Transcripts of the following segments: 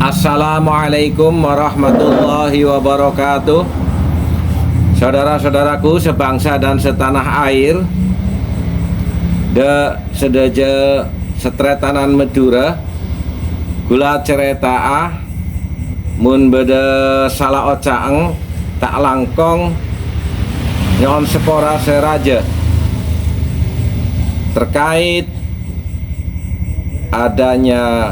Assalamualaikum warahmatullahi wabarakatuh. Saudara-saudaraku sebangsa dan setanah air, sedeje setretanan Madura, gula cerita mun bede salah ocaeng tak langkong nyon sepora seraja terkait adanya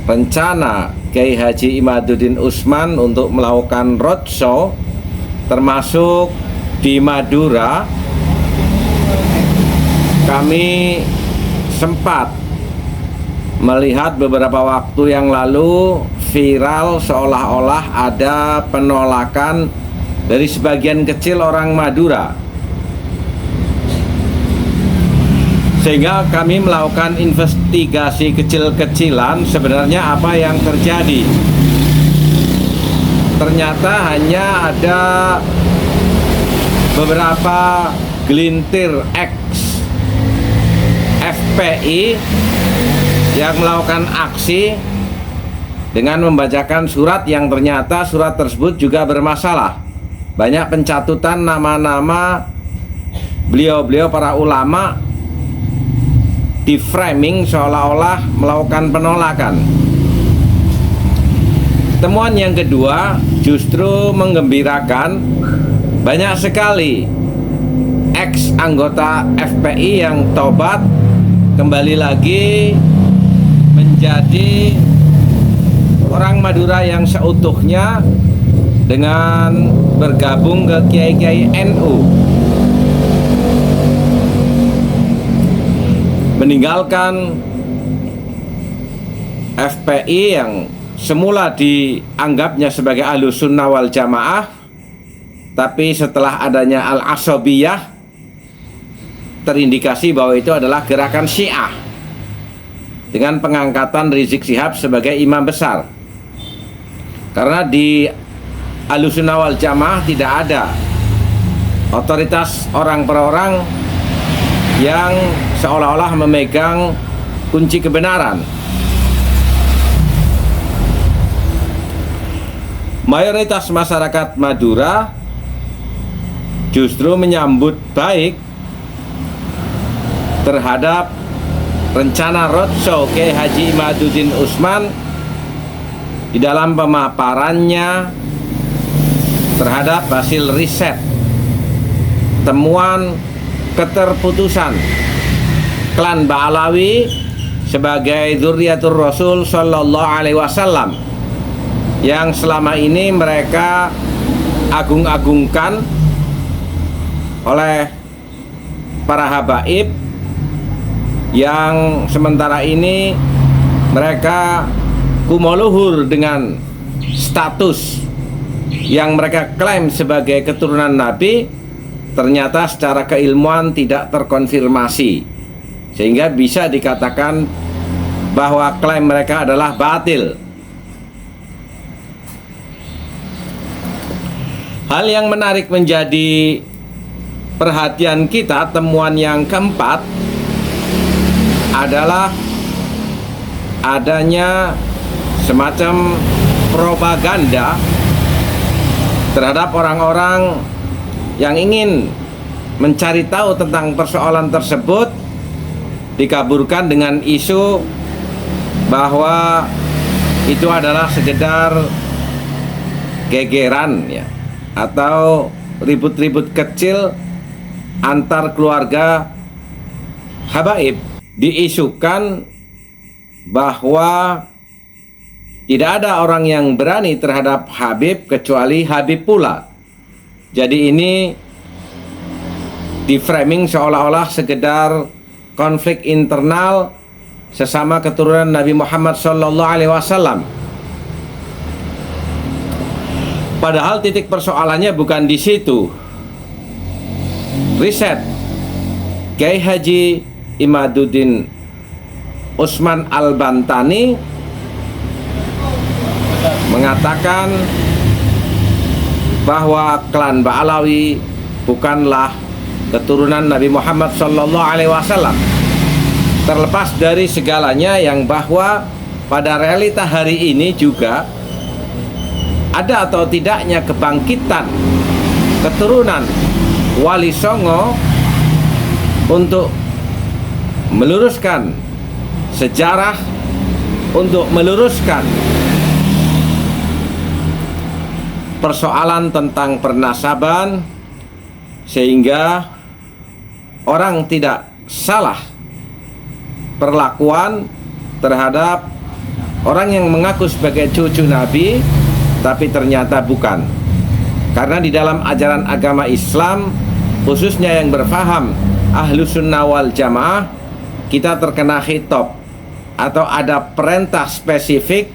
rencana Kiai Haji Imaduddin Usman untuk melakukan roadshow termasuk di Madura. Kami sempat melihat beberapa waktu yang lalu viral seolah-olah ada penolakan dari sebagian kecil orang Madura, sehingga kami melakukan investigasi kecil-kecilan sebenarnya apa yang terjadi. Ternyata hanya ada beberapa gelintir ex FPI yang melakukan aksi dengan membacakan surat yang ternyata surat tersebut juga bermasalah. Banyak pencatutan nama-nama beliau-beliau para ulama di framing seolah-olah melakukan penolakan. Temuan yang kedua justru menggembirakan. Banyak sekali ex anggota FPI yang tobat kembali lagi menjadi orang Madura yang seutuhnya dengan bergabung ke kiai-kiai NU, meninggalkan FPI yang semula dianggapnya sebagai Ahlus Sunnah wal Jamaah, tapi setelah adanya Al-Asabiyah terindikasi bahwa itu adalah gerakan Syiah dengan pengangkatan Rizik Syihab sebagai imam besar. Karena di Ahlus Sunnah wal Jamaah tidak ada otoritas orang per orang yang seolah-olah memegang kunci kebenaran. Mayoritas masyarakat Madura justru menyambut baik terhadap rencana roadshow Kiai Haji Imaduddin Usman di dalam pemaparannya terhadap hasil riset temuan keterputusan klan Ba'alawi sebagai dzurriyyatur Rasul sallallahu alaihi wasallam yang selama ini mereka agung-agungkan oleh para habaib, yang sementara ini mereka kumoluhur dengan status yang mereka klaim sebagai keturunan Nabi, ternyata secara keilmuan tidak terkonfirmasi, sehingga bisa dikatakan bahwa klaim mereka adalah batil. Hal yang menarik menjadi perhatian kita, temuan yang keempat adalah adanya semacam propaganda terhadap orang-orang yang ingin mencari tahu tentang persoalan tersebut, dikaburkan dengan isu bahwa itu adalah sekedar gegeran ya, atau ribut-ribut kecil antar keluarga habaib. Diisukan bahwa tidak ada orang yang berani terhadap Habib kecuali Habib pula. Jadi ini di framing seolah-olah sekedar konflik internal sesama keturunan Nabi Muhammad SAW. Padahal titik persoalannya bukan di situ. Riset Kiai Haji Imaduddin Usman Al-Bantani mengatakan bahwa klan Ba'alawi bukanlah keturunan Nabi Muhammad SAW. Terlepas dari segalanya, yang bahwa pada realita hari ini juga ada atau tidaknya kebangkitan keturunan Wali Songo untuk meluruskan sejarah, untuk meluruskan persoalan tentang pernasaban, sehingga orang tidak salah perlakuan terhadap orang yang mengaku sebagai cucu Nabi tapi ternyata bukan. Karena di dalam ajaran agama Islam, khususnya yang berfaham Ahlus Sunnah wal Jamaah, kita terkena khitab atau ada perintah spesifik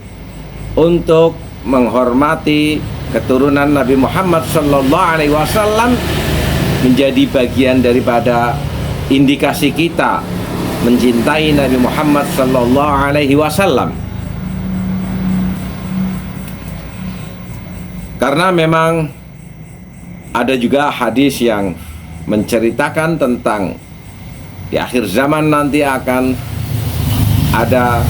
untuk menghormati keturunan Nabi Muhammad SAW, menjadi bagian daripada indikasi kita mencintai Nabi Muhammad SAW. Karena memang ada juga hadis yang menceritakan tentang di akhir zaman nanti akan ada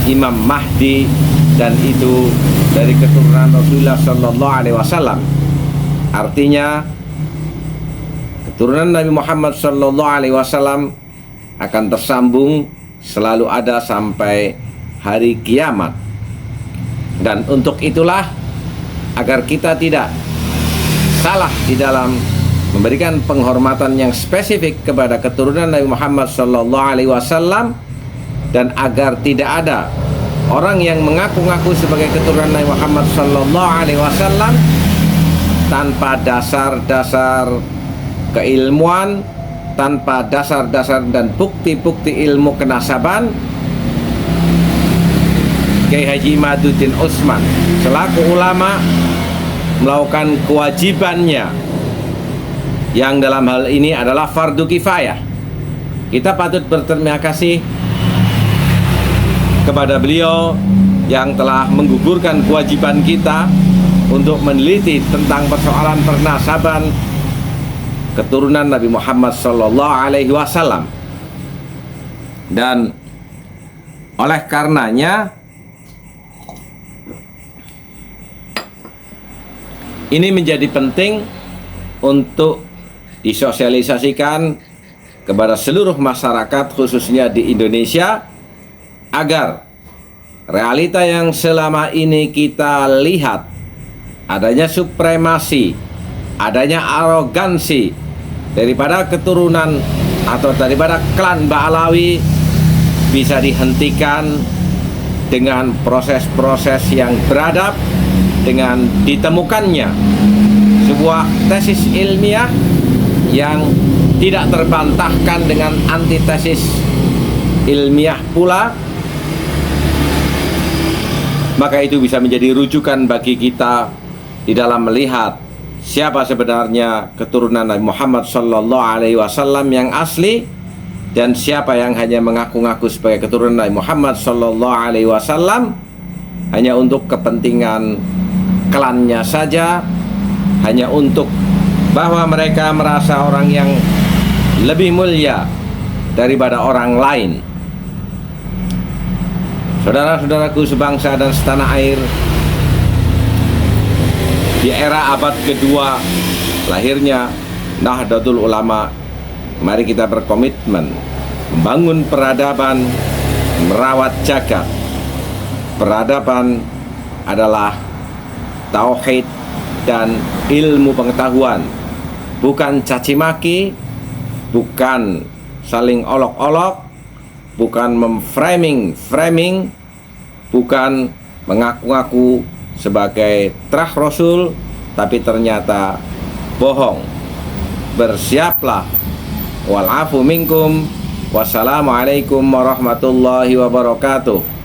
Imam Mahdi, dan itu dari keturunan Rasulullah SAW. Artinya keturunan Nabi Muhammad SAW akan tersambung, selalu ada sampai hari kiamat. Dan untuk itulah, agar kita tidak salah di dalam memberikan penghormatan yang spesifik kepada keturunan Nabi Muhammad SAW, dan agar tidak ada orang yang mengaku-ngaku sebagai keturunan Nabi Muhammad SAW tanpa dasar-dasar keilmuan, tanpa dasar-dasar dan bukti-bukti ilmu kenasaban. Kiai Haji Imaduddin Utsman selaku ulama melakukan kewajibannya, yang dalam hal ini adalah fardu kifayah. Kita patut berterima kasih kepada beliau yang telah menggugurkan kewajiban kita untuk meneliti tentang persoalan pernasaban keturunan Nabi Muhammad SAW. Dan oleh karenanya ini menjadi penting untuk disosialisasikan kepada seluruh masyarakat, khususnya di Indonesia, agar realita yang selama ini kita lihat, adanya supremasi, adanya arogansi daripada keturunan atau daripada klan Ba'alawi, bisa dihentikan dengan proses-proses yang beradab, dengan ditemukannya sebuah tesis ilmiah yang tidak terbantahkan dengan antitesis ilmiah pula, maka itu bisa menjadi rujukan bagi kita di dalam melihat siapa sebenarnya keturunan Nabi Muhammad SAW yang asli, dan siapa yang hanya mengaku-ngaku sebagai keturunan Nabi Muhammad SAW hanya untuk kepentingan klannya saja, hanya untuk bahwa mereka merasa orang yang lebih mulia daripada orang lain. Saudara-saudaraku sebangsa dan setanah air, di era abad kedua lahirnya Nahdlatul Ulama, mari kita berkomitmen membangun peradaban, merawat jagat. Peradaban adalah tauhid dan ilmu pengetahuan, bukan caci maki, bukan saling olok-olok, bukan memframing, bukan mengaku-ngaku sebagai terah Rasul tapi ternyata bohong. Bersiaplah. Wal afu minkum. Wassalamualaikum warahmatullahi wabarakatuh.